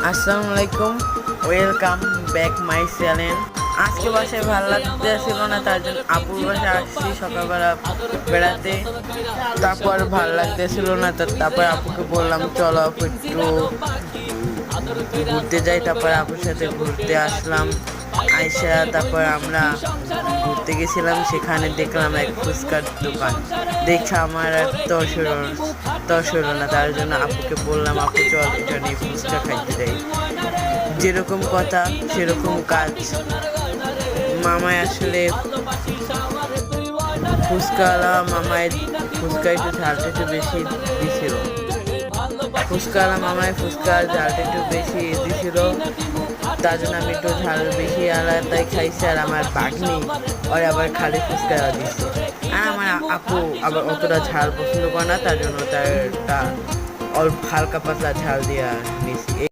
আসসালামু আলাইকুম, welcome back my channel. আজকে বাসায় ভালো লাগতেছিল না, তার জন্য আপুর বাসায় আসছি সকালবেলা বেড়াতে। তারপর ভালো লাগতেছিল না, তারপর আপুকে বললাম চলো আপু একটু ঘুরতে যাই। তারপর আপুর সাথে ঘুরতে আসলাম। আইসা তারপর আমরা ঘুরতে গেছিলাম, সেখানে দেখলাম এক ফুচকার দোকান। দেখে আমার আর তর হলো না, তার জন্য আপুকে বললাম আপু চল এখানে ফুচকা খাইতে যাই। যেরকম কথা সেরকম কাজ। মামায় আসলে মামায় ফুচকা একটু ঝালটা একটু বেশি দিছিল। মামায় ফুচকার ঝালটা একটু বেশি দিছিল, তার জন্য আমি একটু ঝাল বেশি আলাদাই খাইছি। আর আমার বাঘনি ওর আবার খালি ফুচকা দিচ্ছে। আর আমার আপু আবার অতটা ঝাল পছন্দ করে না, তার জন্য তারটা অল্প হালকা পাতলা ঝাল দিয়া নিছি।